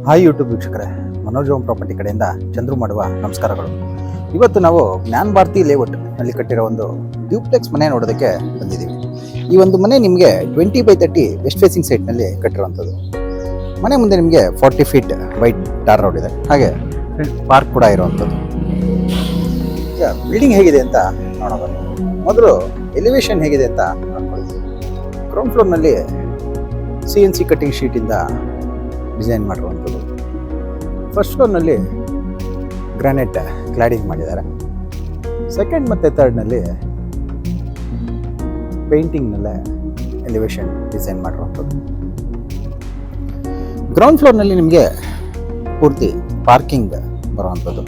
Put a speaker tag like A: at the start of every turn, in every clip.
A: Hi YouTube ವೀಕ್ಷಕರೇ, Manoj home property ಕಡೆಯಿಂದ ಚಂದ್ರು ಮಾಡುವ ನಮಸ್ಕಾರಗಳು. ಇವತ್ತು ನಾವು ಜ್ಞಾನ ಭಾರತಿ ಲೇಔಟ್ ನಲ್ಲಿ ಕಟ್ಟಿರೋ ಒಂದು ಡ್ಯೂಪ್ಲೆಕ್ಸ್ ಮನೆ ನೋಡೋದಕ್ಕೆ ಬಂದಿದ್ದೀವಿ. ಈ ಒಂದು ಮನೆ ನಿಮಗೆ 20x30 ವೆಸ್ಟ್ ಫೇಸಿಂಗ್ ಸೈಟ್ನಲ್ಲಿ ಕಟ್ಟಿರುವಂಥದ್ದು. ಮನೆ ಮುಂದೆ ನಿಮಗೆ 40 ಫೀಟ್ ವೈಟ್ ಟಾರ್ ರೋಡ್ ಇದೆ, ಹಾಗೆ ಪಾರ್ಕ್ ಕೂಡ ಇರುವಂಥದ್ದು. ಈಗ ಬಿಲ್ಡಿಂಗ್ ಹೇಗಿದೆ ಅಂತ ನೋಡೋಣ. ಮೊದಲು ಎಲಿವೇಶನ್ ಹೇಗಿದೆ ಅಂತ ನೋಡ್ಕೊಳ್ಳಿ. ಗ್ರೌಂಡ್ ಫ್ಲೋರ್ನಲ್ಲಿ CNC ಕಟ್ಟಿಂಗ್ ಶೀಟಿಂದ ಡಿಸೈನ್ ಮಾಡಿರುವಂಥದ್ದು. ಫಸ್ಟ್ ಫ್ಲೋರ್ನಲ್ಲಿ ಗ್ರಾನೈಟ್ ಕ್ಲಾಡಿಂಗ್ ಮಾಡಿದ್ದಾರೆ. ಸೆಕೆಂಡ್ ಮತ್ತು ಥರ್ಡ್ನಲ್ಲಿ ಪೇಂಟಿಂಗ್ನಲ್ಲೇ ಎಲಿವೇಶನ್ ಡಿಸೈನ್ ಮಾಡಿರುವಂಥದ್ದು. ಗ್ರೌಂಡ್ ಫ್ಲೋರ್ನಲ್ಲಿ ನಿಮಗೆ ಪೂರ್ತಿ ಪಾರ್ಕಿಂಗ್ ಬರುವಂಥದ್ದು.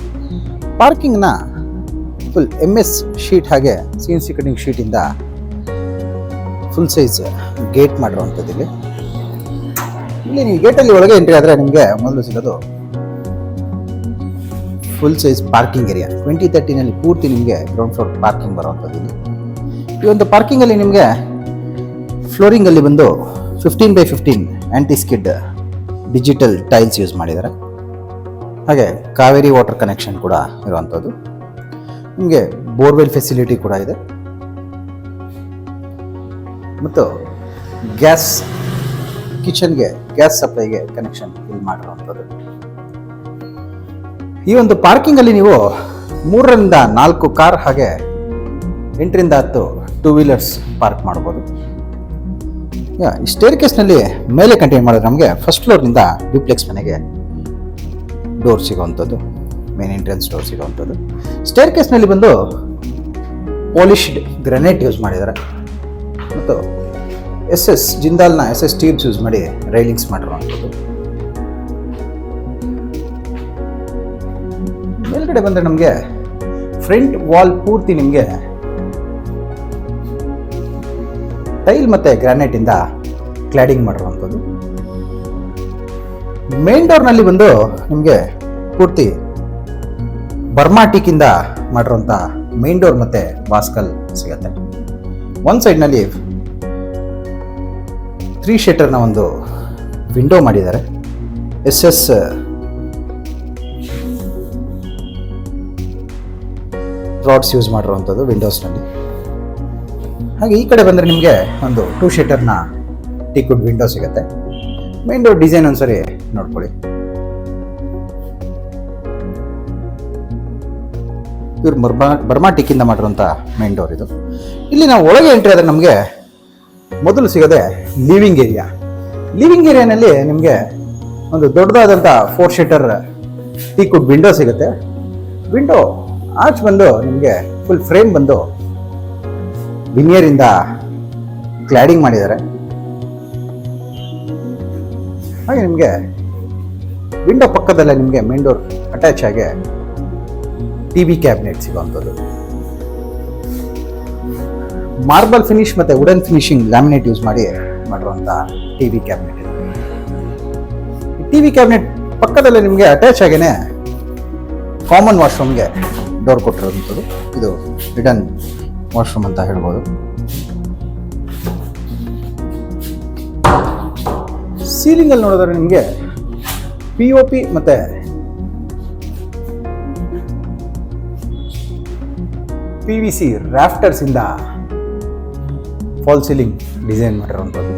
A: ಪಾರ್ಕಿಂಗ್ನ ಫುಲ್ MS ಶೀಟ್ ಹಾಗೆ CNC ಕಟಿಂಗ್ ಶೀಟಿಂದ ಫುಲ್ ಸೈಜ್ ಗೇಟ್ ಮಾಡಿರುವಂಥದ್ದು. ಇಲ್ಲಿ ನೀವು ಗೇಟಲ್ಲಿ ಒಳಗೆ ಎಂಟ್ರಿ ಆದರೆ ನಿಮಗೆ ಮೊದಲು ಸಿಗೋದು ಫುಲ್ ಸೈಜ್ ಪಾರ್ಕಿಂಗ್ ಏರಿಯಾ. 20x30ನಲ್ಲಿ ಪೂರ್ತಿ ನಿಮಗೆ ಗ್ರೌಂಡ್ ಫ್ಲೋರ್ ಪಾರ್ಕಿಂಗ್ ಬರುವಂಥದ್ದು. ಈ ಒಂದು ಪಾರ್ಕಿಂಗಲ್ಲಿ ನಿಮಗೆ ಫ್ಲೋರಿಂಗಲ್ಲಿ ಬಂದು 15x15 ಆ್ಯಂಟಿ ಸ್ಕಿಡ್ ಡಿಜಿಟಲ್ ಟೈಲ್ಸ್ ಯೂಸ್ ಮಾಡಿದ್ದಾರೆ. ಹಾಗೆ ಕಾವೇರಿ ವಾಟರ್ ಕನೆಕ್ಷನ್ ಕೂಡ ಇರುವಂಥದ್ದು. ನಿಮಗೆ ಬೋರ್ವೆಲ್ ಫೆಸಿಲಿಟಿ ಕೂಡ ಇದೆ ಮತ್ತು ಗ್ಯಾಸ್ ಕಿಚನ್ಗೆ ಗ್ಯಾಸ್ ಸಪ್ಲೈಗೆ ಕನೆಕ್ಷನ್ ಇಲ್ಲಿ ಮಾಡಿರುವಂಥದ್ದು. ಈ ಒಂದು ಪಾರ್ಕಿಂಗಲ್ಲಿ ನೀವು 3ರಿಂದ 4 ಕಾರ್ ಹಾಗೆ 8ರಿಂದ 10 ಟೂ ವೀಲರ್ಸ್ ಪಾರ್ಕ್ ಮಾಡ್ಬೋದು. ಈ ಸ್ಟೇರ್ ಕೇಸ್ನಲ್ಲಿ ಮೇಲೆ ಕಂಟಿನ್ಯೂ ಮಾಡಿದ್ರೆ ನಮಗೆ ಫಸ್ಟ್ ಫ್ಲೋರ್ನಿಂದ ಡ್ಯೂಪ್ಲೆಕ್ಸ್ ಮನೆಗೆ ಡೋರ್ ಸಿಗೋವಂಥದ್ದು, ಮೇನ್ ಎಂಟ್ರೆನ್ಸ್ ಡೋರ್ ಸಿಗೋವಂಥದ್ದು. ಸ್ಟೇರ್ ಕೇಸ್ನಲ್ಲಿ ಬಂದು ಪಾಲಿಶ್ಡ್ ಗ್ರಾನೈಟ್ ಯೂಸ್ ಮಾಡಿದ್ದಾರೆ ಮತ್ತು ಜಿಂದಾಲ್ನ SS ಟ್ಯೂಬ್ಸ್ ಯೂಸ್ ಮಾಡಿ ರೈಲಿಂಗ್ಸ್ ಮಾಡಿರುವಂಥದ್ದು. ಮೇಲ್ಗಡೆ ಬಂದರೆ ನಮಗೆ ಫ್ರಂಟ್ ವಾಲ್ ಪೂರ್ತಿ ನಿಮಗೆ ಟೈಲ್ ಮತ್ತು ಗ್ರಾನೈಟ್ ಇಂದ ಕ್ಲಾಡಿಂಗ್ ಮಾಡಿರುವಂಥದ್ದು. ಮೇನ್ ಡೋರ್ನಲ್ಲಿ ಬಂದು ನಿಮಗೆ ಪೂರ್ತಿ ಬರ್ಮಾಟಿಕ್ಕಿಂದ ಮಾಡಿರುವಂಥ ಮೇನ್ ಡೋರ್ ಮತ್ತು ಬಾಸ್ಕಲ್ ಸಿಗುತ್ತೆ. ಒಂದು ಸೈಡ್ನಲ್ಲಿ 3 ಶಟರ್ನ ಒಂದು ವಿಂಡೋ ಮಾಡಿದ್ದಾರೆ. SS ರಾಡ್ಸ್ ಯೂಸ್ ಮಾಡಿರುವಂಥದ್ದು ವಿಂಡೋಸ್ನಲ್ಲಿ. ಹಾಗೆ ಈ ಕಡೆ ಬಂದರೆ ನಿಮಗೆ ಒಂದು 2 ಶಟರ್ನ ಟೀಕ್ವುಡ್ ವಿಂಡೋ ಸಿಗುತ್ತೆ. ಮೇನ್ ಡೋರ್ ಡಿಸೈನ್ ಒಂದ್ಸರಿ ನೋಡ್ಕೊಳ್ಳಿ. ಇವ್ರು ಬರ್ಮಾಟಿಕ್ಕಿಂದ ಮಾಡಿರುವಂಥ ಮೇನ್ ಡೋರ್ ಇದು. ಇಲ್ಲಿ ನಾವು ಒಳಗೆ ಎಂಟ್ರಿ ಆದರೆ ನಮಗೆ ಮೊದಲು ಸಿಗೋದೆ ಲಿವಿಂಗ್ ಏರಿಯಾ. ಲಿವಿಂಗ್ ಏರಿಯಾನಲ್ಲಿ ನಿಮಗೆ ಒಂದು ದೊಡ್ಡದಾದಂಥ 4 ಶಟರ್ ಟೀಕ್ವುಡ್ ವಿಂಡೋ ಸಿಗುತ್ತೆ. ವಿಂಡೋ ಆರ್ಚ್ ಬಂದು ನಿಮಗೆ ಫುಲ್ ಫ್ರೇಮ್ ಬಂದು ವಿನಿಯರಿಂದ ಕ್ಲಾಡಿಂಗ್ ಮಾಡಿದ್ದಾರೆ. ಹಾಗೆ ನಿಮಗೆ ವಿಂಡೋ ಪಕ್ಕದಲ್ಲೇ ನಿಮಗೆ ಮೇನ್ ಡೋರ್ ಅಟ್ಯಾಚ್ ಆಗಿ TV ಕ್ಯಾಬಿನೆಟ್ ಸಿಗುವಂಥದ್ದು. ಮಾರ್ಬಲ್ ಫಿನಿಶ್ ಮತ್ತು ವುಡನ್ ಫಿನಿಶಿಂಗ್ ಲ್ಯಾಮಿನೇಟ್ ಯೂಸ್ ಮಾಡಿರುವಂಥ TV ಕ್ಯಾಬಿನೆಟ್ ಇದೆ. TV ಕ್ಯಾಬಿನೆಟ್ ಪಕ್ಕದಲ್ಲೇ ನಿಮಗೆ ಅಟ್ಯಾಚ್ ಆಗೇನೆ ಕಾಮನ್ ವಾಶ್ರೂಮ್ಗೆ ಡೋರ್ ಕೊಟ್ಟಿರುವಂಥದ್ದು. ಇದು ಹಿಡನ್ ವಾಶ್ರೂಮ್ ಅಂತ ಹೇಳ್ಬೋದು. ಸೀಲಿಂಗಲ್ಲಿ ನೋಡಿದ್ರೆ ನಿಮಗೆ POP ಮತ್ತು PVC ರಾಫ್ಟರ್ಸ್ ಇಂದ ಫಾಲ್ ಸೀಲಿಂಗ್ ಡಿಸೈನ್ ಮಾಡಿರುವಂಥದ್ದು.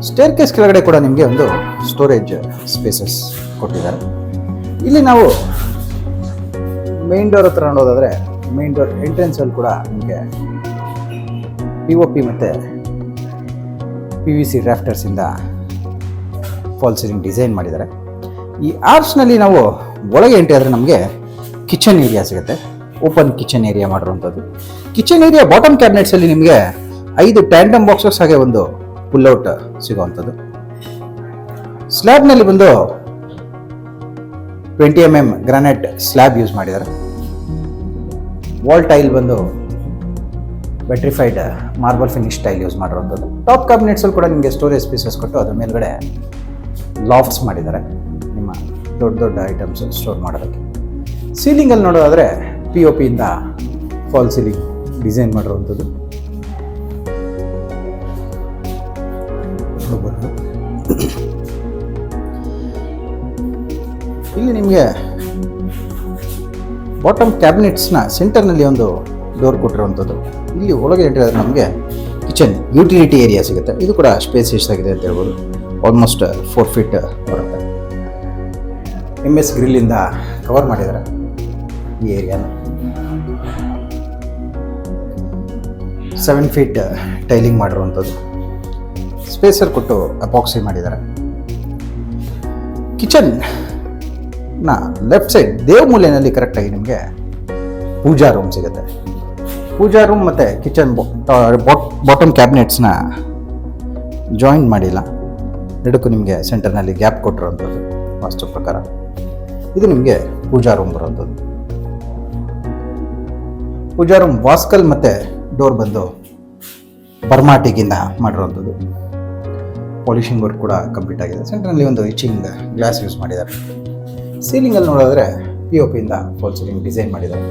A: ಸ್ಟೇರ್ ಕೇಸ್ ಕೆಳಗಡೆ ಕೂಡ ನಿಮಗೆ ಒಂದು ಸ್ಟೋರೇಜ್ ಸ್ಪೇಸಸ್ ಕೊಟ್ಟಿದ್ದಾರೆ. ಇಲ್ಲಿ ನಾವು ಮೇನ್ ಡೋರ್ ಹತ್ರ ನೋಡೋದಾದರೆ ಮೇನ್ ಡೋರ್ ಎಂಟ್ರೆನ್ಸಲ್ಲಿ ಕೂಡ ನಿಮಗೆ POP ಮತ್ತು PVC ರಾಫ್ಟರ್ಸಿಂದ ಫಾಲ್ ಸೀಲಿಂಗ್ ಡಿಸೈನ್ ಮಾಡಿದ್ದಾರೆ. ಈ ಆರ್ಚ್ನಲ್ಲಿ ನಾವು ಒಳಗೆ ಎಂಟ್ರಿ ಆದರೆ ನಮಗೆ ಕಿಚನ್ ಏರಿಯಾ ಸಿಗುತ್ತೆ. ಓಪನ್ ಕಿಚನ್ ಏರಿಯಾ ಮಾಡಿರುವಂಥದ್ದು. ಕಿಚನ್ ಏರಿಯಾ ಬಾಟಮ್ ಕ್ಯಾಬಿನೆಟ್ಸಲ್ಲಿ ನಿಮಗೆ 5 ಟ್ಯಾಂಡಮ್ ಬಾಕ್ಸಸ್ ಹಾಗೆ ಒಂದು ಪುಲ್ಔಟ್ ಸಿಗುವಂಥದ್ದು. ಸ್ಲ್ಯಾಬ್ನಲ್ಲಿ ಬಂದು 20 mm ಗ್ರಾನೈಟ್ ಸ್ಲ್ಯಾಬ್ ಯೂಸ್ ಮಾಡಿದ್ದಾರೆ. ವಾಲ್ ಟೈಲ್ ಬಂದು vitrified marble finish tile use ಮಾಡಿರುವಂಥದ್ದು. ಟಾಪ್ ಕ್ಯಾಬಿನೆಟ್ಸಲ್ಲಿ ಕೂಡ ನಿಮಗೆ ಸ್ಟೋರೇಜ್ ಸ್ಪೇಸಸ್ ಕೊಟ್ಟು ಅದ್ರ ಮೇಲ್ಗಡೆ ಲಾಫ್ಟ್ಸ್ ಮಾಡಿದ್ದಾರೆ ನಿಮ್ಮ ದೊಡ್ಡ ದೊಡ್ಡ ಐಟಮ್ಸ್ ಸ್ಟೋರ್ ಮಾಡೋದಕ್ಕೆ. ಸೀಲಿಂಗಲ್ಲಿ ನೋಡೋದಾದರೆ POP ಇಂದ ಫಾಲ್ ಸೀಲಿಂಗ್ ಡಿಸೈನ್ ಮಾಡಿರುವಂಥದ್ದು. ಇಲ್ಲಿ ನಿಮಗೆ ಬಾಟಮ್ ಕ್ಯಾಬಿನೆಟ್ಸ್ನ ಸೆಂಟರ್ನಲ್ಲಿ ಒಂದು ಡೋರ್ ಕೊಟ್ಟಿರುವಂಥದ್ದು. ಇಲ್ಲಿ ಒಳಗೆ ಎಂಟ್ರಿ ಆದರೆ ನಮಗೆ ಕಿಚನ್ ಯುಟಿಲಿಟಿ ಏರಿಯಾ ಸಿಗುತ್ತೆ. ಇದು ಕೂಡ ಸ್ಪೇಸಿಯಸ್ ಆಗಿದೆ ಅಂತ ಹೇಳ್ಬೋದು. ಆಲ್ಮೋಸ್ಟ್ 4 ಫೀಟ್ ಬರುತ್ತೆ. MS ಗ್ರಿಲ್ಲಿಂದ ಕವರ್ ಮಾಡಿದ್ದಾರೆ ಈ ಏರಿಯಾನ. 7 ಫೀಟ್ ಟೈಲಿಂಗ್ ಮಾಡಿರುವಂಥದ್ದು. ಸ್ಪೇಸರ್ ಕೊಟ್ಟು ಅಪಾಕ್ಸಿ ಮಾಡಿದ್ದಾರೆ. ಕಿಚನ್ ಲೆಫ್ಟ್ ಸೈಡ್ ದೇವಮೂಲೆಯಲ್ಲಿ ಕರೆಕ್ಟಾಗಿ ನಿಮಗೆ ಪೂಜಾ ರೂಮ್ ಸಿಗುತ್ತೆ. ಪೂಜಾ ರೂಮ್ ಮತ್ತು ಕಿಚನ್ ಬಾಟಮ್ ಕ್ಯಾಬಿನೆಟ್ಸ್ನ ಜಾಯಿನ್ ಮಾಡಿಲ್ಲ. ಎರಡಕ್ಕೂ ನಿಮಗೆ ಸೆಂಟರ್ನಲ್ಲಿ ಗ್ಯಾಪ್ ಕೊಟ್ಟಿರುವಂಥದ್ದು ವಾಸ್ತು ಪ್ರಕಾರ. ಇದು ನಿಮಗೆ ಪೂಜಾ ರೂಮ್ ಬರುವಂಥದ್ದು. ಪೂಜಾ ರೂಮ್ ವಾಸ್ಕಲ್ ಮತ್ತು ಡೋರ್ ಬಂದು ಬರ್ಮಾಟಿಗಿಂದ ಮಾಡಿರುವಂಥದ್ದು. ಪಾಲಿಷಿಂಗ್ ವರ್ಕ್ ಕೂಡ ಕಂಪ್ಲೀಟ್ ಆಗಿದೆ. ಸೆಂಟರ್ನಲ್ಲಿ ಒಂದು ಇಚಿಂಗ್ ಗ್ಲಾಸ್ ಯೂಸ್ ಮಾಡಿದ್ದಾರೆ. ಸೀಲಿಂಗಲ್ಲಿ ನೋಡಿದ್ರೆ POP ಇಂದ ಫಾಲ್ ಸೀಲಿಂಗ್ ಡಿಸೈನ್ ಮಾಡಿದ್ದಾರೆ.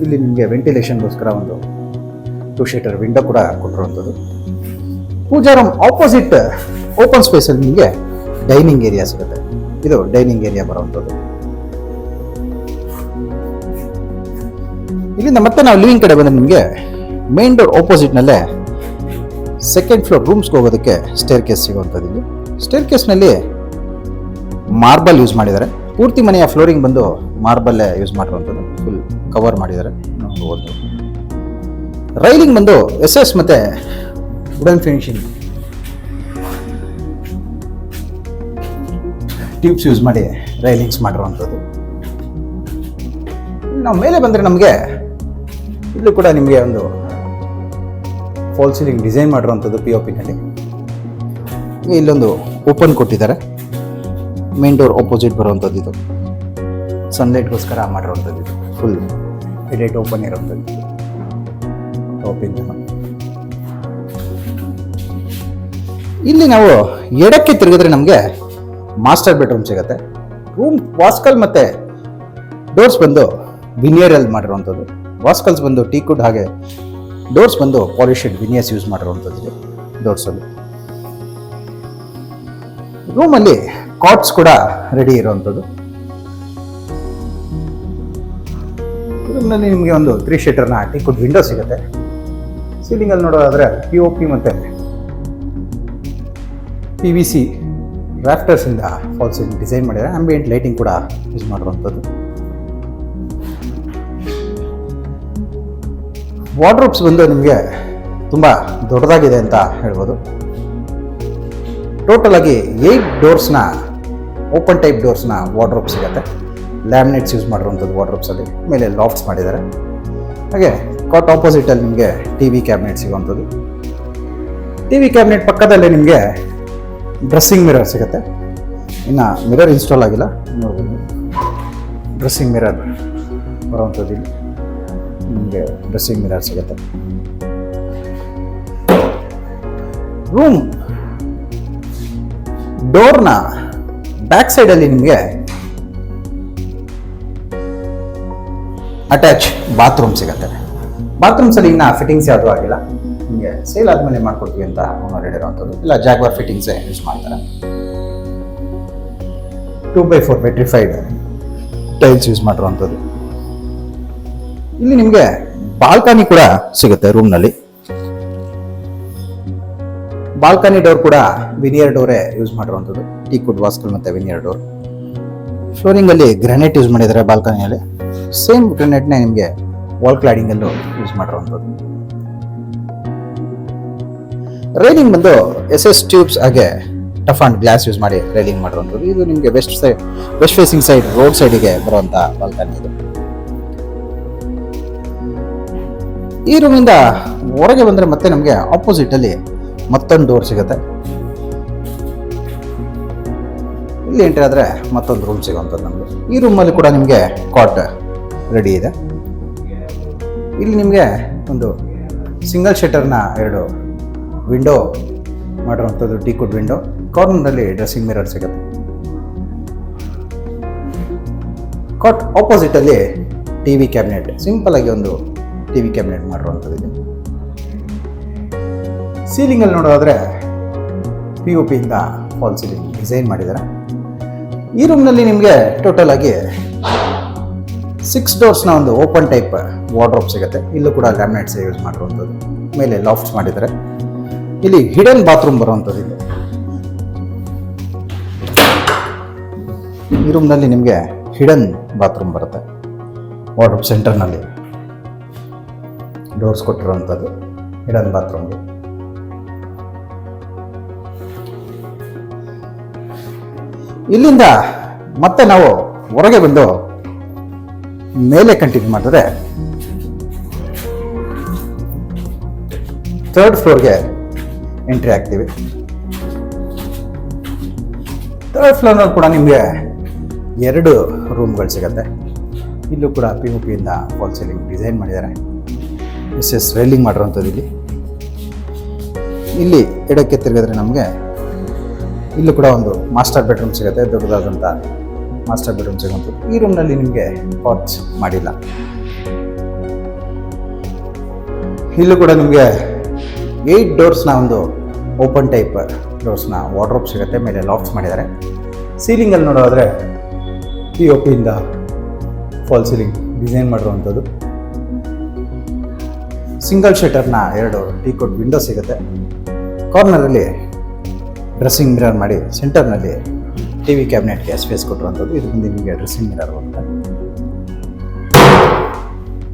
A: ಇಲ್ಲಿ ನಿಮಗೆ ವೆಂಟಿಲೇಷನ್ಗೋಸ್ಕರ ಒಂದು 2 ಶೀಟರ್ ವಿಂಡೋ ಕೂಡ ಕೊಟ್ಟಿರುವಂಥದ್ದು. ಪೂಜಾ ರೂಮ್ ಆಪೋಸಿಟ್ ಓಪನ್ ಸ್ಪೇಸಲ್ಲಿ ನಿಮಗೆ ಡೈನಿಂಗ್ ಏರಿಯಾ ಸಿಗುತ್ತೆ. ಇದು ಡೈನಿಂಗ್ ಏರಿಯಾ ಬರುವಂಥದ್ದು. ಇಲ್ಲಿಂದ ಮತ್ತೆ ನಾವು ಲಿವಿಂಗ್ ಕಡೆ ಬಂದರೆ ನಿಮಗೆ ಮೇನ್ ಡೋರ್ ಆಪೋಸಿಟ್ನಲ್ಲೇ ಸೆಕೆಂಡ್ ಫ್ಲೋರ್ ರೂಮ್ಸ್ಗೆ ಹೋಗೋದಕ್ಕೆ ಸ್ಟೇರ್ ಕೇಸ್ ಸಿಗುವಂಥದ್ದು. ಇಲ್ಲಿ ಸ್ಟೇರ್ ಕೇಸ್ನಲ್ಲಿ ಮಾರ್ಬಲ್ ಯೂಸ್ ಮಾಡಿದ್ದಾರೆ. ಪೂರ್ತಿ ಮನೆಯ ಫ್ಲೋರಿಂಗ್ ಬಂದು ಮಾರ್ಬಲ್ಲೇ ಯೂಸ್ ಮಾಡಿರುವಂಥದ್ದು. ಫುಲ್ ಕವರ್ ಮಾಡಿದ್ದಾರೆ. ನೋಡ್ಬೋದು. ರೈಲಿಂಗ್ ಬಂದು SS ಮತ್ತು ವುಡನ್ ಫಿನಿಶಿಂಗ್ ಟ್ಯೂಬ್ಸ್ ಯೂಸ್ ಮಾಡಿ ರೈಲಿಂಗ್ಸ್ ಮಾಡಿರುವಂಥದ್ದು. ನಾವು ಮೇಲೆ ಬಂದರೆ ನಮಗೆ ಇಲ್ಲೂ ಕೂಡ ನಿಮಗೆ ಒಂದು ಫಾಲ್ ಸೀಲಿಂಗ್ ಡಿಸೈನ್ ಮಾಡಿರುವಂಥದ್ದು POPನಲ್ಲಿ. ಇಲ್ಲೊಂದು ಓಪನ್ ಕೊಟ್ಟಿದ್ದಾರೆ. ಮೇನ್ ಡೋರ್ ಆಪೋಸಿಟ್ ಬರುವಂಥದ್ದು. ಇದು ಸನ್ಲೈಟ್ಗೋಸ್ಕರ ಮಾಡಿರುವಂಥದ್ದು. ಇದು ಫುಲ್ ಎಡೇಟ್ ಓಪನ್ ಇರುವಂಥದ್ದು. ಇಲ್ಲಿ ನಾವು ಎಡಕ್ಕೆ ತಿರುಗಿದ್ರೆ ನಮಗೆ ಮಾಸ್ಟರ್ ಬೆಡ್ರೂಮ್ ಸಿಗುತ್ತೆ. ರೂಮ್ ವಾಸ್ಕಲ್ ಮತ್ತು ಡೋರ್ಸ್ ಬಂದು ವಿನಿಯರಲ್ಲಿ ಮಾಡಿರುವಂಥದ್ದು. ವಾಸ್ಕಲ್ಸ್ ಬಂದು ಟೀಕುಡ್, ಹಾಗೆ ಡೋರ್ಸ್ ಬಂದು ಪಾಲಿಶ್ಡ್ ವಿನಿಯರ್ಸ್ ಯೂಸ್ ಮಾಡಿರುವಂಥದ್ದು ಡೋರ್ಸಲ್ಲಿ. ರೂಮಲ್ಲಿ ಕಾಟ್ಸ್ ಕೂಡ ರೆಡಿ ಇರುವಂಥದ್ದು. ರೂಮ್ನಲ್ಲಿ ನಿಮಗೆ ಒಂದು 3 ಶೀಟರ್ನ ಟೀಕುಡ್ ವಿಂಡೋ ಸಿಗುತ್ತೆ. ಸೀಲಿಂಗಲ್ಲಿ ನೋಡೋದಾದರೆ POP ಮತ್ತು PVC ರಾಫ್ಟರ್ಸಿಂದ ಫಾಲ್ ಸೀಲಿಂಗ್ ಡಿಸೈನ್ ಮಾಡಿದ್ದಾರೆ. ಆಂಬಿಯೆಂಟ್ ಲೈಟಿಂಗ್ ಕೂಡ ಯೂಸ್ ಮಾಡಿರುವಂಥದ್ದು. ವಾರ್ಡ್ರೋಬ್ಸ್ ಬಂದು ನಿಮಗೆ ತುಂಬ ದೊಡ್ಡದಾಗಿದೆ ಅಂತ ಹೇಳ್ಬೋದು. ಟೋಟಲ್ ಆಗಿ 8 ಡೋರ್ಸ್ನ ಓಪನ್ ಟೈಪ್ ಡೋರ್ಸ್ನ ವಾರ್ಡ್ರೋಬ್ ಸಿಗುತ್ತೆ. ಲ್ಯಾಮಿನೇಟ್ಸ್ ಯೂಸ್ ಮಾಡಿರುವಂಥದ್ದು ವಾರ್ಡ್ರೋಬ್ಸಲ್ಲಿ. ಮೇಲೆ ಲಾಫ್ಟ್ಸ್ ಮಾಡಿದ್ದಾರೆ. ಹಾಗೆ ಕಾಟ್ ಆಪೋಸಿಟಲ್ಲಿ ನಿಮಗೆ TV ಕ್ಯಾಬಿನೆಟ್ ಸಿಗುವಂಥದ್ದು. TV ಕ್ಯಾಬಿನೆಟ್ ಪಕ್ಕದಲ್ಲೇ ನಿಮಗೆ ಡ್ರೆಸ್ಸಿಂಗ್ ಮಿರರ್ ಸಿಗುತ್ತೆ. ಇನ್ನು ಮಿರರ್ ಇನ್ಸ್ಟಾಲ್ ಆಗಿಲ್ಲ, ನೋಡ್ಬೋದು. ಡ್ರೆಸ್ಸಿಂಗ್ ಮಿರರ್ ಬರುವಂಥದ್ದು. ಇಲ್ಲಿ ನಿಮಗೆ ಡ್ರೆಸ್ಸಿಂಗ್ ಮಿರರ್ ಸಿಗುತ್ತೆ. ರೂಮ್ ಡೋರ್ನ ಬ್ಯಾಕ್ ಸೈಡಲ್ಲಿ ನಿಮಗೆ ಅಟ್ಯಾಚ್ ಬಾತ್ರೂಮ್ ಸಿಗುತ್ತೆ. ಬಾತ್ರೂಮ್ಸಲ್ಲಿ ಇನ್ನು ಫಿಟ್ಟಿಂಗ್ಸ್ ಯಾವುದೂ ಆಗಿಲ್ಲ. ನಿಮಗೆ ಸೇಲ್ ಆದಮೇಲೆ ಮಾಡ್ಕೊಡ್ತೀವಿ ಅಂತ ಓನರ್ ಹೇಳಿರುವಂಥದ್ದು. ಇಲ್ಲ ಜಾಗ್ವಾರ್ ಫಿಟ್ಟಿಂಗ್ಸೇ ಯೂಸ್ ಮಾಡ್ತಾರೆ. 2x4 ವೆಟ್ರಿಫೈಡ್ ಟೈಲ್ಸ್ ಯೂಸ್ ಮಾಡಿರುವಂಥದ್ದು. ಇಲ್ಲಿ ನಿಮಗೆ ಬಾಲ್ಕನಿ ಕೂಡ ಸಿಗುತ್ತೆ ರೂಮ್ನಲ್ಲಿ. ಬಾಲ್ಕನಿ ಡೋರ್ ಕೂಡ ವಿನಿಯರ್ ಡೋರೇ ಯೂಸ್ ಮಾಡಿರುವಂಥದ್ದು. ಟೀಕುಡ್ ವಾಸ್ಕಲ್ ಮತ್ತು ವಿನಿಯರ್ ಡೋರ್. ಫ್ಲೋರಿಂಗಲ್ಲಿ ಗ್ರಾನೈಟ್ ಯೂಸ್ ಮಾಡಿದ್ದಾರೆ. ಬಾಲ್ಕನಿಯಲ್ಲಿ ಸೇಮ್ ಗ್ರಾನೈಟ್ನೇ ನಿಮಗೆ ವಾಲ್ ಕ್ಲಾಡಿಂಗಲ್ಲೂ ಯೂಸ್ ಮಾಡಿರುವಂಥದ್ದು. ರೈಲಿಂಗ್ ಬಂದು SS ಟ್ಯೂಬ್ಸ್ ಹಾಗೆ ಟಫ್ ಅಂಡ್ ಗ್ಲಾಸ್ ಯೂಸ್ ಮಾಡಿ ರೈಲಿಂಗ್ ಮಾಡಿರುವಂಥದ್ದು. ಇದು ನಿಮಗೆ ವೆಸ್ಟ್ ಫೇಸಿಂಗ್ ಸೈಡ್ ರೋಡ್ ಸೈಡಿಗೆ ಬರುವಂಥ ಬಾಲ್ಕನಿ ಇದು. ಈ ರೂಮಿಂದ ಹೊರಗೆ ಬಂದರೆ ಮತ್ತೆ ನಮಗೆ ಆಪೋಸಿಟಲ್ಲಿ ಮತ್ತೊಂದು ಡೋರ್ ಸಿಗುತ್ತೆ. ಇಲ್ಲಿ ಎಂಟ್ರಿ ಆದರೆ ಮತ್ತೊಂದು ರೂಮ್ ಸಿಗುವಂಥದ್ದು ನಮಗೆ. ಈ ರೂಮಲ್ಲಿ ಕೂಡ ನಿಮಗೆ ಕಾಟ್ ರೆಡಿ ಇದೆ. ಇಲ್ಲಿ ನಿಮಗೆ ಒಂದು ಸಿಂಗಲ್ ಶಟರ್ನ 2 ವಿಂಡೋ ಮಾಡಿರುವಂಥದ್ದು ಟೀಕುಡ್ ವಿಂಡೋ. ಕಾರ್ನರ್ನಲ್ಲಿ ಡ್ರೆಸ್ಸಿಂಗ್ ಮಿರರ್ ಸಿಗುತ್ತೆ. ಕಾಟ್ ಆಪೋಸಿಟಲ್ಲಿ TV ಕ್ಯಾಬಿನೆಟ್, ಸಿಂಪಲ್ ಆಗಿ ಒಂದು TV ಕ್ಯಾಬಿನೆಟ್ ಮಾಡಿರುವಂಥದ್ದು ಇದೆ. ಸೀಲಿಂಗಲ್ಲಿ ನೋಡೋದಾದರೆ POP ಇಂದ ಫಾಲ್ ಸೀಲಿಂಗ್ ಡಿಸೈನ್ ಮಾಡಿದ್ದಾರೆ. ಈ ರೂಮ್ನಲ್ಲಿ ನಿಮಗೆ ಟೋಟಲ್ ಆಗಿ 6 ಡೋರ್ಸ್ನ ಒಂದು ಓಪನ್ ಟೈಪ್ ವಾರ್ಡ್ರೋಬ್ ಸಿಗುತ್ತೆ. ಇಲ್ಲೂ ಕೂಡ ಲ್ಯಾಮಿನೇಟ್ಸ್ ಯೂಸ್ ಮಾಡಿರುವಂಥದ್ದು. ಮೇಲೆ ಲಾಫ್ಟ್ಸ್ ಮಾಡಿದ್ದಾರೆ. ಇಲ್ಲಿ ಹಿಡನ್ ಬಾತ್ರೂಮ್ ಬರುವಂಥದ್ದು ಇದೆ. ಈ ರೂಮ್ನಲ್ಲಿ ನಿಮಗೆ ಹಿಡನ್ ಬಾತ್ರೂಮ್ ಬರುತ್ತೆ. ವಾರ್ಡ್ರೋಬ್ ಸೆಂಟರ್ನಲ್ಲಿ ಡೋರ್ಸ್ ಕೊಟ್ಟಿರುವಂಥದ್ದು ಹಿಡನ್ ಬಾತ್ರೂಮ್ಗೆ. ಇಲ್ಲಿಂದ ಮತ್ತೆ ನಾವು ಹೊರಗೆ ಬಂದು ಮೇಲೆ ಕಂಟಿನ್ಯೂ ಮಾಡಿದ್ರೆ 3rd ಫ್ಲೋರ್ಗೆ ಎಂಟ್ರಿ ಆಗ್ತೀವಿ. 3rd ಫ್ಲೋರ್ನಲ್ಲಿ ಕೂಡ ನಿಮಗೆ 2 ರೂಮ್ಗಳು ಸಿಗುತ್ತೆ. ಇಲ್ಲೂ ಕೂಡ POP ಇಂದ ಫಾಲ್ ಸೀಲಿಂಗ್ ಡಿಸೈನ್ ಮಾಡಿದ್ದಾರೆ. ರೈಲಿಂಗ್ ಮಾಡಿರುವಂಥದ್ದು. ಇಲ್ಲಿ ಎಡಕ್ಕೆ ತಿರುಗಿದ್ರೆ ನಮಗೆ ಇಲ್ಲೂ ಕೂಡ ಒಂದು ಮಾಸ್ಟರ್ ಬೆಡ್ರೂಮ್ ಸಿಗುತ್ತೆ. ದೊಡ್ಡದಾದಂಥ ಮಾಸ್ಟರ್ ಬೆಡ್ರೂಮ್ ಸಿಗುವಂಥದ್ದು. ಈ ರೂಮ್ನಲ್ಲಿ ನಿಮಗೆ ಪಾರ್ಚ್ ಮಾಡಿಲ್ಲ. ಇಲ್ಲೂ ಕೂಡ ನಿಮಗೆ 8 ಡೋರ್ಸ್ನ ಒಂದು ಓಪನ್ ಟೈಪ್ ಡೋರ್ಸ್ನ ವಾರ್ಡ್ರೋಬ್ ಸಿಗುತ್ತೆ. ಮೇಲೆ ಲಾಫ್ಟ್ಸ್ ಮಾಡಿದ್ದಾರೆ. ಸೀಲಿಂಗಲ್ಲಿ ನೋಡೋದಾದರೆ POP ಇಂದ ಫಾಲ್ ಸೀಲಿಂಗ್ ಡಿಸೈನ್ ಮಾಡಿರುವಂಥದ್ದು. ಸಿಂಗಲ್ ಶಟರ್ನ 2 ಟೀಕೋಟ್ ವಿಂಡೋ ಸಿಗುತ್ತೆ. ಕಾರ್ನರಲ್ಲಿ ಡ್ರೆಸ್ಸಿಂಗ್ ಮಿರರ್ ಮಾಡಿ ಸೆಂಟರ್ನಲ್ಲಿ TV ಕ್ಯಾಬಿನೆಟ್ಗೆ ಸ್ಪೇಸ್ ಕೊಟ್ಟಿರುವಂಥದ್ದು. ಇದು ಮುಂದೆ ನಿಮಗೆ ಡ್ರೆಸ್ಸಿಂಗ್ ಮಿರರ್ ಬರುತ್ತೆ.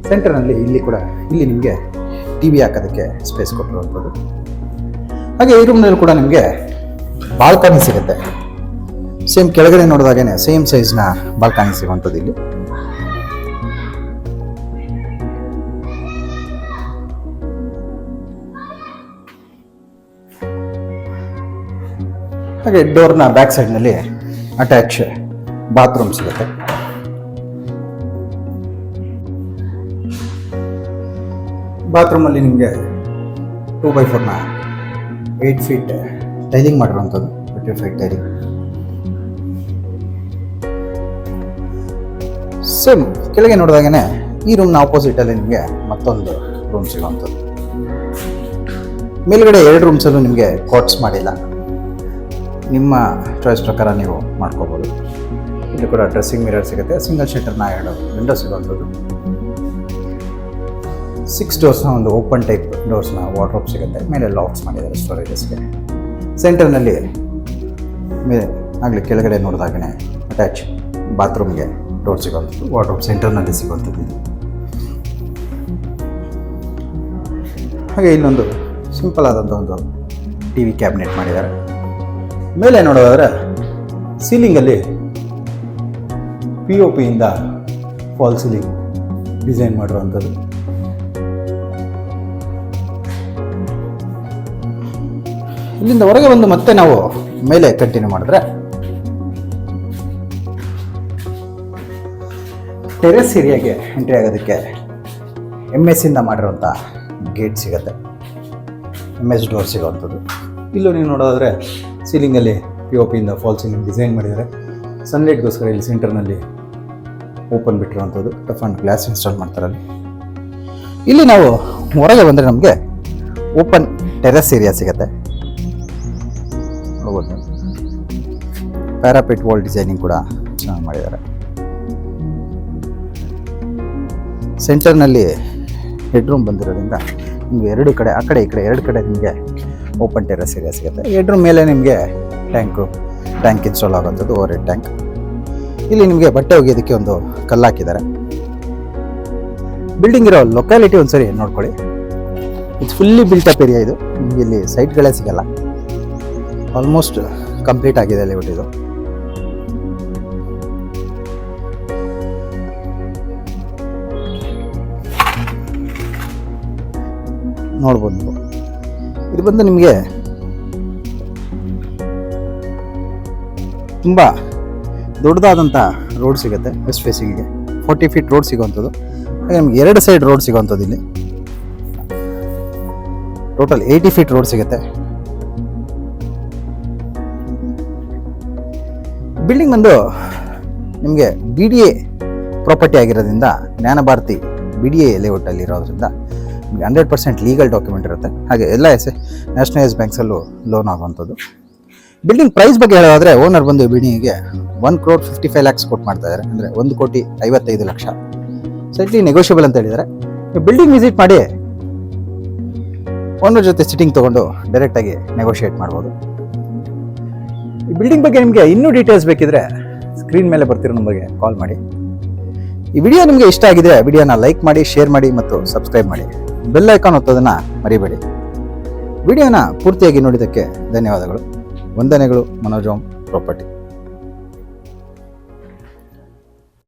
A: ಸೆಂಟರ್ನಲ್ಲಿ ಇಲ್ಲಿ ನಿಮಗೆ TV ಹಾಕೋದಕ್ಕೆ ಸ್ಪೇಸ್ ಕೊಟ್ಟಿರುವಂಥದ್ದು. ಹಾಗೆ ಈ ರೂಮ್ನಲ್ಲಿ ಕೂಡ ನಿಮಗೆ ಬಾಲ್ಕನಿ ಸಿಗುತ್ತೆ. ಸೇಮ್ ಕೆಳಗಡೆ ನೋಡಿದಾಗೇನೆ ಸೇಮ್ ಸೈಜ್ನ ಬಾಲ್ಕನಿ ಸಿಗುವಂಥದ್ದು ಇಲ್ಲಿ. ಹಾಗೆ ಡೋರ್ನ ಬ್ಯಾಕ್ ಸೈಡ್ನಲ್ಲಿ ಅಟ್ಯಾಚ್ ಬಾತ್ರೂಮ್ ಸಿಗುತ್ತೆ. ಬಾತ್ರೂಮಲ್ಲಿ ನಿಮಗೆ 2x4ನ 8 ಫೀಟ್ ಟೈಲಿಂಗ್ ಮಾಡಿರುವಂಥದ್ದು. Vitrified tiling. ಸೇಮ್ ಕೆಳಗೆ ನೋಡಿದಾಗೇ ಈ ರೂಮ್ನ ಆಪೋಸಿಟಲ್ಲಿ ನಿಮಗೆ ಮತ್ತೊಂದು ರೂಮ್ ಸಿಗುವಂಥದ್ದು. ಮೇಲ್ಗಡೆ 2 ರೂಮ್ಸಲ್ಲೂ ನಿಮಗೆ ಕಾಟ್ಸ್ ಮಾಡಿಲ್ಲ. ನಿಮ್ಮ ಚಾಯ್ಸ್ ಪ್ರಕಾರ ನೀವು ಮಾಡ್ಕೋಬೋದು. ಇಲ್ಲಿ ಕೂಡ ಡ್ರೆಸ್ಸಿಂಗ್ ಮಿರರ್ ಸಿಗುತ್ತೆ. ಸಿಂಗಲ್ ಶಟರ್ನ 2 ವಿಂಡೋ ಸಿಗುವಂಥದ್ದು. 6 ಡೋರ್ಸ್ನ ಒಂದು ಓಪನ್ ಟೈಪ್ ಡೋರ್ಸ್ನ ವಾರ್ಡ್ರೋಬ್ ಸಿಗುತ್ತೆ. ಮೇಲೆ ಲಾಫ್ಟ್ಸ್ ಮಾಡಿದ್ದಾರೆ ಸ್ಟೋರೇಜಸ್ಗೆ. ಸೆಂಟರ್ನಲ್ಲಿ ಆಗಲಿ ಕೆಳಗಡೆ ನೋಡಿದಾಗೇ ಅಟ್ಯಾಚ್ ಬಾತ್ರೂಮ್ಗೆ ಡೋರ್ ಸಿಗುವಂಥದ್ದು. ವಾರ್ಡ್ರೋಬ್ ಸೆಂಟರ್ನಲ್ಲಿ ಸಿಗುವಂಥದ್ದು. ಹಾಗೆ ಇಲ್ಲೊಂದು ಸಿಂಪಲ್ ಆದಂಥ ಒಂದು TV ಕ್ಯಾಬಿನೆಟ್ ಮಾಡಿದ್ದಾರೆ. ಮೇಲೆ ನೋಡೋದಾದ್ರೆ ಸೀಲಿಂಗಲ್ಲಿ POP ಇಂದ ಫಾಲ್ ಸೀಲಿಂಗ್ ಡಿಸೈನ್ ಮಾಡಿರುವಂಥದ್ದು. ಇಲ್ಲಿಂದ ಹೊರಗೆ ಬಂದು ಮತ್ತೆ ನಾವು ಮೇಲೆ ಕಂಟಿನ್ಯೂ ಮಾಡಿದ್ರೆ ಟೆರೆಸ್ ಏರಿಯಾಗೆ ಎಂಟ್ರಿ ಆಗೋದಕ್ಕೆ MS ಇಂದ ಮಾಡಿರುವಂಥ ಗೇಟ್ ಸಿಗುತ್ತೆ. MS ಡೋರ್ ಸಿಗುವಂಥದ್ದು. ಇಲ್ಲೂ ನೀವು ನೋಡೋದಾದರೆ ಸೀಲಿಂಗಲ್ಲಿ POP ಇಂದ ಫಾಲ್ ಸೀಲಿಂಗ್ ಡಿಸೈನ್ ಮಾಡಿದ್ದಾರೆ. ಸನ್ಲೈಟ್ಗೋಸ್ಕರ ಇಲ್ಲಿ ಸೆಂಟರ್ನಲ್ಲಿ ಓಪನ್ ಬಿಟ್ಟಿರುವಂಥದ್ದು. ಟಫ್ ಆ್ಯಂಡ್ ಗ್ಲಾಸ್ ಇನ್ಸ್ಟಾಲ್ ಮಾಡ್ತಾರೆ ಅಲ್ಲಿ. ಇಲ್ಲಿ ನಾವು ಹೊರಗೆ ಬಂದರೆ ನಮಗೆ ಓಪನ್ ಟೆರೆಸ್ ಏರಿಯಾ ಸಿಗುತ್ತೆ. ನೋಡ್ಬೋದು. ಪ್ಯಾರಾಪೆಟ್ ವಾಲ್ ಡಿಸೈನಿಂಗ್ ಕೂಡ ಚೆನ್ನಾಗಿ ಮಾಡಿದ್ದಾರೆ. ಸೆಂಟರ್ನಲ್ಲಿ ಹೆಡ್ರೂಮ್ ಬಂದಿರೋದ್ರಿಂದ ನಿಮಗೆ 2 ಕಡೆ ಆ ಕಡೆ ಈ ಕಡೆ 2 ಕಡೆ ನಿಮಗೆ ಓಪನ್ ಟೆರೆಸ್ ಏರಿಯಾ ಸಿಗುತ್ತೆ. ಹೆಡ್ರೂಮ್ ಮೇಲೆ ನಿಮಗೆ ಟ್ಯಾಂಕ್ ಇನ್ಸ್ಟಾಲ್ ಆಗುವಂಥದ್ದು. Over head tank. ಇಲ್ಲಿ ನಿಮಗೆ ಬಟ್ಟೆ ಒಗೆಯೋದಕ್ಕೆ ಒಂದು ಕಲ್ಲು ಹಾಕಿದ್ದಾರೆ. ಬಿಲ್ಡಿಂಗ್ ಇರೋ ಲೊಕ್ಯಾಲಿಟಿ ಒಂದ್ಸರಿ ನೋಡ್ಕೊಳ್ಳಿ. ಇದು ಫುಲ್ಲಿ ಬಿಲ್ಟಪ್ ಏರಿಯಾ. ಇದು ನಿಮಗೆ ಇಲ್ಲಿ ಸೈಟ್ಗಳೇ ಸಿಗಲ್ಲ. ಆಲ್ಮೋಸ್ಟ್ ಕಂಪ್ಲೀಟ್ ಆಗಿದೆ ಲೇಔಟ್ ಇದು. ನೋಡ್ಬೋದು ನೀವು. ಇದು ಬಂದು ನಿಮಗೆ ತುಂಬ ದೊಡ್ಡದಾದಂಥ ರೋಡ್ ಸಿಗುತ್ತೆ. ವೆಸ್ಟ್ ಫೇಸಿಂಗಿಗೆ 40 ಫೀಟ್ ರೋಡ್ ಸಿಗುವಂಥದ್ದು. ಹಾಗೆ ನಮಗೆ 2 ಸೈಡ್ ರೋಡ್ ಸಿಗುವಂಥದ್ದು. ಇಲ್ಲಿ ಟೋಟಲ್ 80 ಫೀಟ್ ರೋಡ್ ಸಿಗುತ್ತೆ. ಬಿಲ್ಡಿಂಗ್ ಬಂದು ನಿಮಗೆ BDA ಪ್ರಾಪರ್ಟಿ ಆಗಿರೋದ್ರಿಂದ, ಜ್ಞಾನಭಾರತಿ BDA ಲೇಔಟಲ್ಲಿ ಇರೋದ್ರಿಂದ ನಿಮಗೆ 100% ಲೀಗಲ್ ಡಾಕ್ಯುಮೆಂಟ್ ಇರುತ್ತೆ. ಹಾಗೆ ಎಲ್ಲ ನ್ಯಾಷನಲೈಸ್ ಬ್ಯಾಂಕ್ಸಲ್ಲೂ ಲೋನ್ ಆಗುವಂಥದ್ದು. ಬಿಲ್ಡಿಂಗ್ ಪ್ರೈಸ್ ಬಗ್ಗೆ ಹೇಳೋದಾದ್ರೆ ಓನರ್ ಬಂದು ಬಿಲ್ಡಿಂಗಿಗೆ 1,55 lakhs ಕೊಟ್ಟು ಮಾಡ್ತಾ ಇದ್ದಾರೆ, ಅಂದರೆ 1,55,00,000. ಸ್ಲೈಟ್ಲಿ ನೆಗೋಷಿಯಬಲ್ ಅಂತ ಹೇಳಿದ್ದಾರೆ. ಬಿಲ್ಡಿಂಗ್ ವಿಸಿಟ್ ಮಾಡಿ ಓನರ್ ಜೊತೆ ಸಿಟ್ಟಿಂಗ್ ತೊಗೊಂಡು ಡೈರೆಕ್ಟಾಗಿ ನೆಗೋಷಿಯೇಟ್ ಮಾಡ್ಬೋದು. ಈ ಬಿಲ್ಡಿಂಗ್ ಬಗ್ಗೆ ನಿಮಗೆ ಇನ್ನೂ ಡೀಟೇಲ್ಸ್ ಬೇಕಿದ್ರೆ ಸ್ಕ್ರೀನ್ ಮೇಲೆ ಬರ್ತಿರೋ ನಂಬರ್ಗೆ ಕಾಲ್ ಮಾಡಿ. ಈ ವಿಡಿಯೋ ನಿಮಗೆ ಇಷ್ಟ ಆಗಿದೆ, ವಿಡಿಯೋನ ಲೈಕ್ ಮಾಡಿ, ಶೇರ್ ಮಾಡಿ ಮತ್ತು ಸಬ್ಸ್ಕ್ರೈಬ್ ಮಾಡಿ. ಬೆಲ್ ಐಕಾನ್ ಒತ್ತೋದನ್ನು ಮರಿಬೇಡಿ. ವಿಡಿಯೋನ ಪೂರ್ತಿಯಾಗಿ ನೋಡಿದ್ದಕ್ಕೆ ಧನ್ಯವಾದಗಳು. ವಂದನೆಗಳು. Manoj home property.